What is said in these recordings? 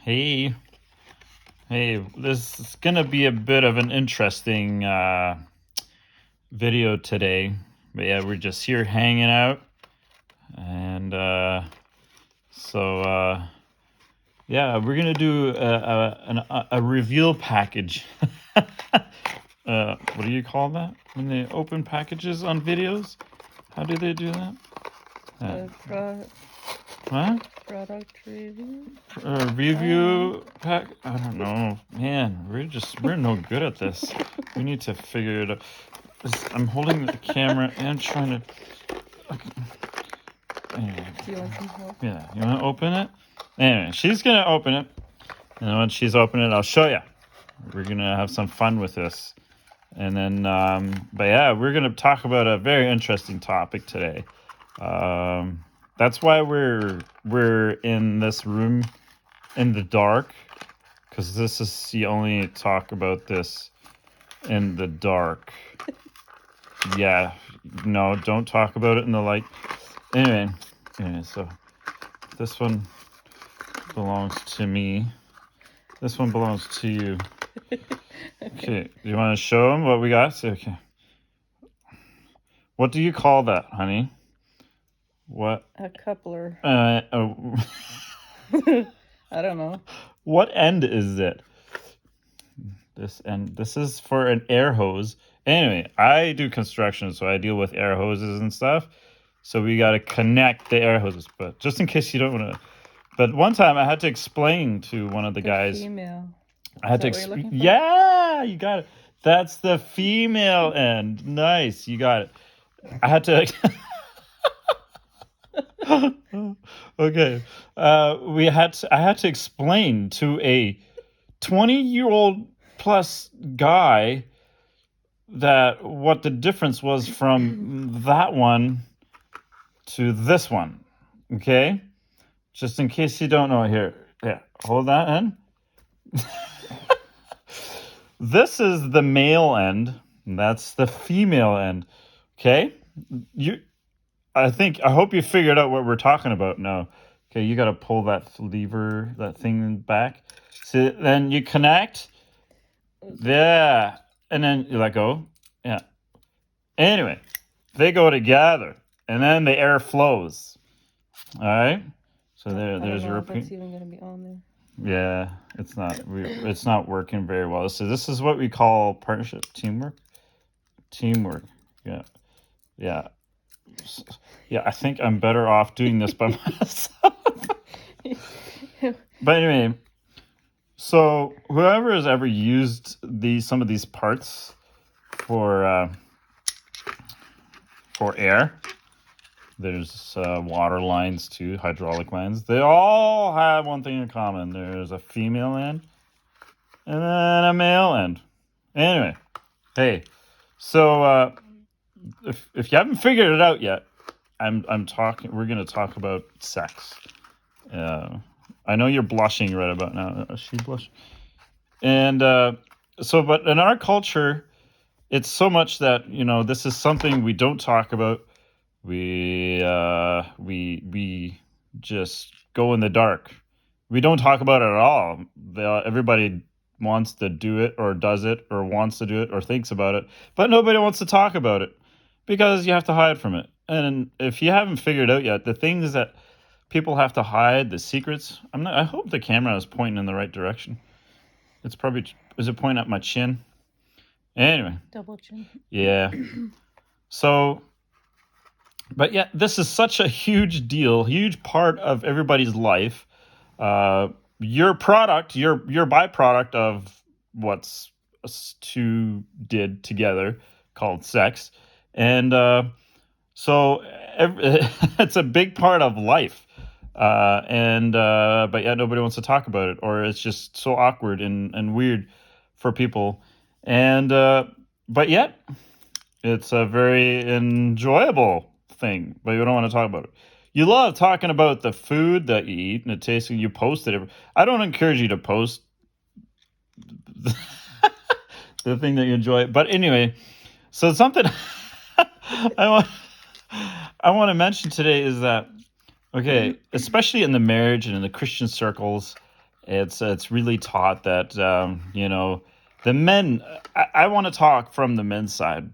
Hey, this is gonna be a bit of an interesting video today. But yeah, we're just here hanging out, and yeah, we're gonna do a reveal package. What do you call that when they open packages on videos? How do they do that? What? Product review? Review pack? I don't know. Man, we're no good at this. We need to figure it out. I'm holding the camera and trying to. Okay. Anyway. Do you want some help? Yeah, you want to open it? Anyway, she's gonna open it, and when she's opening it, I'll show you. We're gonna have some fun with this, and then, but yeah, we're gonna talk about a very interesting topic today. That's why we're in this room in the dark, because this is you only talk about this in the dark. Yeah, no, don't talk about it in the light. Anyway, so this one belongs to me. This one belongs to you. Okay, do you want to show them what we got? Okay. What do you call that, honey? What? A coupler. Oh. I don't know. What end is it? This end. This is for an air hose. Anyway, I do construction, so I deal with air hoses and stuff. So we got to connect the air hoses. But just in case you don't want to. But one time I had to explain to one of the guys. Female. I had to. Yeah, you got it. That's the female end. Nice, you got it. I had to. Okay. I had to explain to a 20-year-old plus guy that what the difference was from that one to this one. Okay? Just in case you don't know, here, hold that end. This is the male end, and that's the female end. Okay? I hope you figured out what we're talking about now. Okay, you got to pull that lever, that thing back. So then you connect. Yeah. And then you let go. Yeah. Anyway, they go together. And then the air flows. All right? So there's your repeat. It's even going to be on there. Yeah, it's not working very well. So this is what we call partnership, teamwork. Yeah. Yeah, I think I'm better off doing this by myself. But anyway, so whoever has ever used some of these parts for air, there's water lines too, hydraulic lines. They all have one thing in common. There's a female end and then a male end. Anyway, hey, so if you haven't figured it out yet, we're going to talk about sex. I know you're blushing right about now. Is she blushing? And but in our culture, it's so much that, this is something we don't talk about. We just go in the dark. We don't talk about it at all. Everybody wants to do it or does it or wants to do it or thinks about it, but nobody wants to talk about it because you have to hide from it. And if you haven't figured out yet, the things that people have to hide, the secrets. I hope the camera is pointing in the right direction. Is it pointing at my chin? Anyway. Double chin. Yeah. So, but yeah, this is such a huge deal, huge part of everybody's life. Your product, your byproduct of what's us two did together called sex. And so it's a big part of life. But yeah, nobody wants to talk about it, or it's just so awkward and weird for people. And but yet, it's a very enjoyable thing, but you don't want to talk about it. You love talking about the food that you eat and the taste, and you post it. I don't encourage you to post the thing that you enjoy. But anyway, so something I want. I want to mention today is that okay, especially in the marriage and in the Christian circles, it's really taught that the men. I want to talk from the men's side,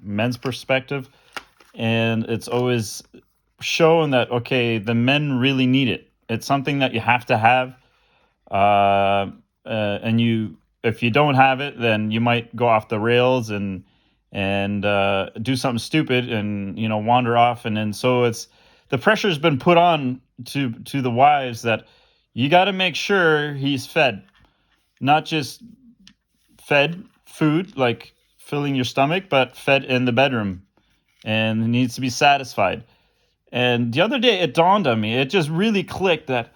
men's perspective, and it's always shown that okay, the men really need it. It's something that you have to have, and you if you don't have it, then you might go off the rails and do something stupid and wander off, and then so it's the pressure's been put on to the wives that you got to make sure he's fed, not just fed food like filling your stomach, but fed in the bedroom and he needs to be satisfied. And the other day it dawned on me, it just really clicked that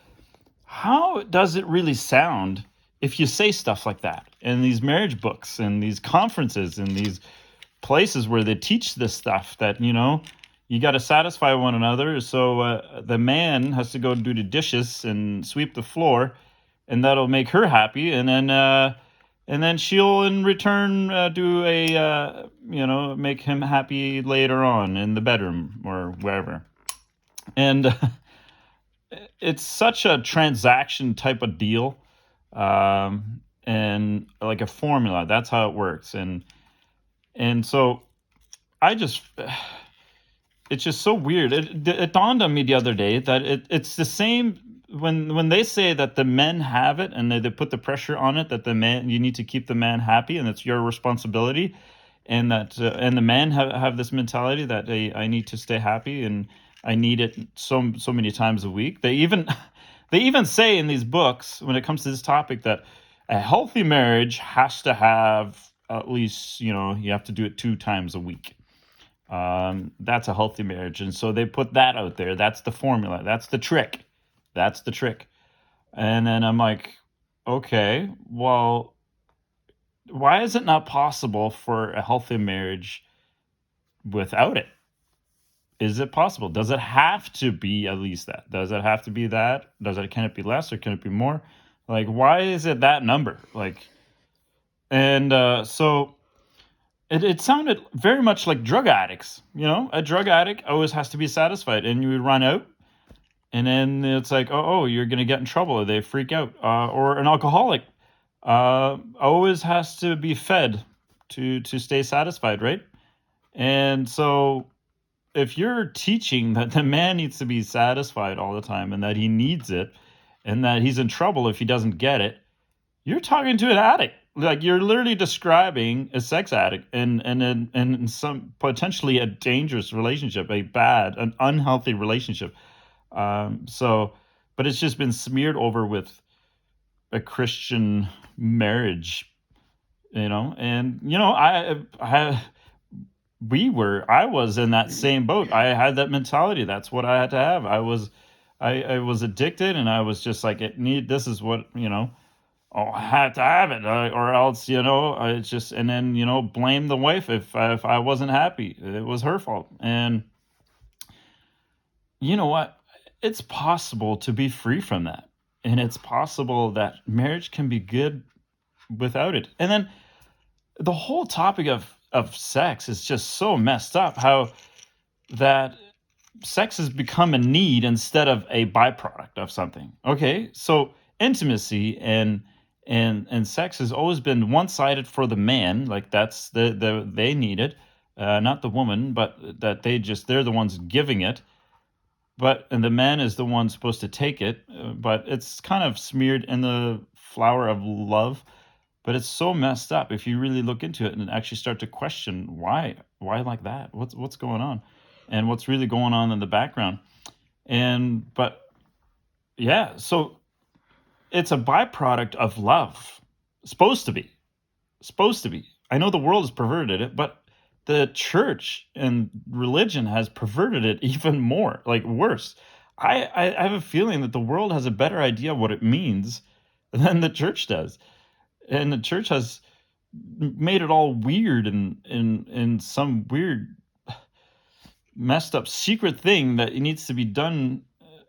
how does it really sound if you say stuff like that in these marriage books and these conferences and these places where they teach this stuff that you got to satisfy one another, so the man has to go do the dishes and sweep the floor and that'll make her happy, and then she'll in return do a make him happy later on in the bedroom or wherever. And it's such a transaction type of deal, and like a formula. That's how it works, and so I just it's just so weird. It dawned on me the other day that it's the same when they say that the men have it and they put the pressure on it that the man you need to keep the man happy and it's your responsibility, and that and the men have this mentality that I need to stay happy and I need it so many times a week. They even they even say in these books when it comes to this topic that a healthy marriage has to have at least you have to do it 2 times a week. That's a healthy marriage, and so they put that out there. That's the formula. That's the trick. That's the trick. And then I'm like, okay, well, why is it not possible for a healthy marriage without it? Is it possible? Does it have to be at least that? Does it have to be that? Can it be less or can it be more? Like, why is it that number? Like, and so it sounded very much like drug addicts. A drug addict always has to be satisfied, and you would run out, and then it's like, oh, you're gonna get in trouble. Or they freak out. Or an alcoholic always has to be fed to stay satisfied, right? And so if you're teaching that the man needs to be satisfied all the time and that he needs it and that he's in trouble if he doesn't get it, you're talking to an addict. Like you're literally describing a sex addict and some potentially a dangerous relationship, an unhealthy relationship. So, but it's just been smeared over with a Christian marriage, and I was in that same boat. I had that mentality. That's what I had to have. I was addicted, and I was just like, this is what oh, I had to have it, or else it's just, and then blame the wife if I wasn't happy. It was her fault, and you know what? It's possible to be free from that, and it's possible that marriage can be good without it. And then the whole topic of sex is just so messed up. How that sex has become a need instead of a byproduct of something. Okay, so intimacy and sex has always been one-sided for the man, like that's they need it, not the woman, but that they're the ones giving it, and the man is the one supposed to take it, but it's kind of smeared in the flower of love. But it's so messed up if you really look into it and actually start to question why like that, what's going on, and what's really going on in the background. And but yeah, so it's a byproduct of love. Supposed to be. I know the world has perverted it, but the church and religion has perverted it even more, like worse. I have a feeling that the world has a better idea of what it means than the church does, and the church has made it all weird and in some weird messed up secret thing that it needs to be done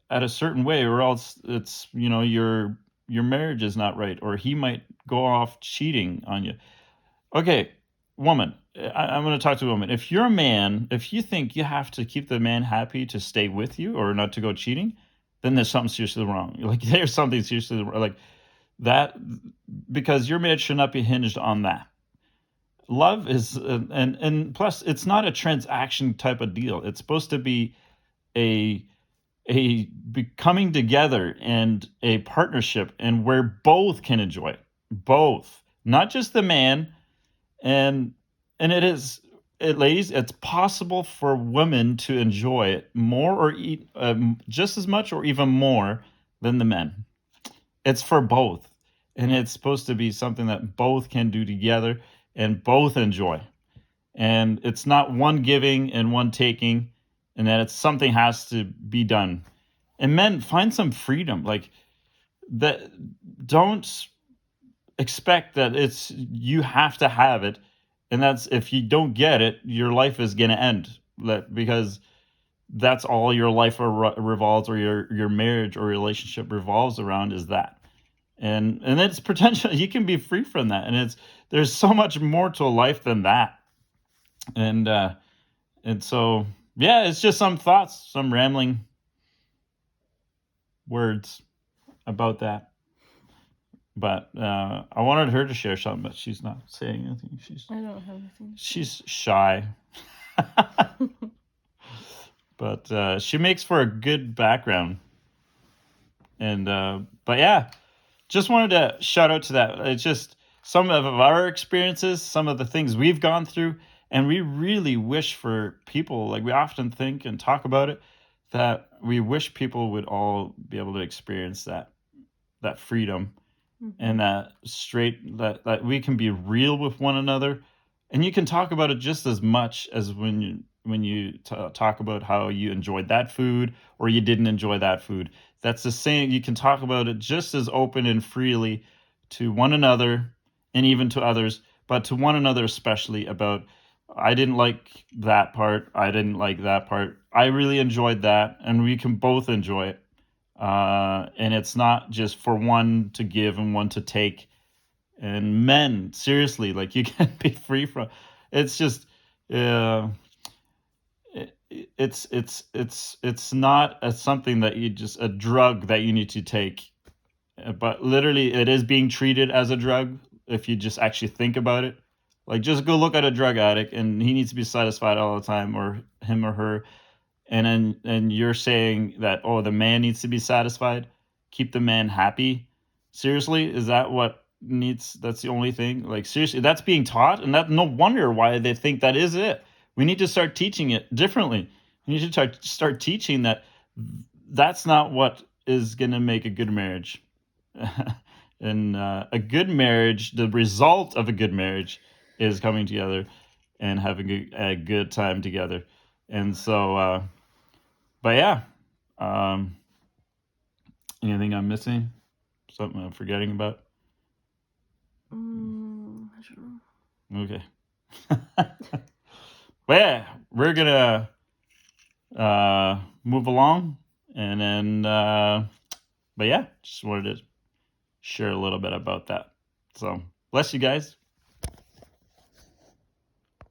at a certain way, or else it's your marriage is not right, or he might go off cheating on you. Okay, woman, I'm going to talk to a woman. If you're a man, if you think you have to keep the man happy to stay with you or not to go cheating, then there's something seriously wrong. Like there's something seriously wrong. Like that, because your marriage should not be hinged on that. Love is, and plus, it's not a transaction type of deal. It's supposed to be a coming together and a partnership, and where both can enjoy it, both, not just the man. And it is, ladies, it's possible for women to enjoy it more or eat just as much or even more than the men. It's for both, and it's supposed to be something that both can do together and both enjoy. And it's not one giving and one taking, and that it's something has to be done. And men, find some freedom. Like that, don't expect that it's you have to have it, and that's if you don't get it, your life is going to end. Because that's all your life revolves, or your marriage or relationship revolves around, is that. And it's potential you can be free from that, and there's so much more to life than that. And so, yeah, it's just some thoughts, some rambling words about that. But I wanted her to share something, but she's not saying anything. I don't have anything. She's shy. But she makes for a good background. And but yeah, just wanted to shout out to that. It's just some of our experiences, some of the things we've gone through, and we really wish for people, like we often think and talk about it, that we wish people would all be able to experience that freedom, and that that we can be real with one another, and you can talk about it just as much as when you talk about how you enjoyed that food or you didn't enjoy that food. That's the same. You can talk about it just as open and freely to one another, and even to others, but to one another especially, about, I didn't like that part, I didn't like that part, I really enjoyed that, and we can both enjoy it. And it's not just for one to give and one to take. And men, seriously, like you can be free from. It's just, uh, it's not something that you just, a drug that you need to take. But literally, it is being treated as a drug if you just actually think about it. Like, just go look at a drug addict, and he needs to be satisfied all the time, or him or her. And you're saying that, oh, the man needs to be satisfied, keep the man happy. Seriously, is that what needs? That's the only thing. Like, seriously, that's being taught, and that, no wonder why they think that is it. We need to start teaching it differently. We need to start teaching that that's not what is going to make a good marriage. And a good marriage, the result of a good marriage, is coming together and having a good time together. And so, but yeah, anything I'm missing? Something I'm forgetting about? I don't know. Okay. But yeah, we're gonna move along, and then but yeah, just wanted to share a little bit about that. So bless you guys.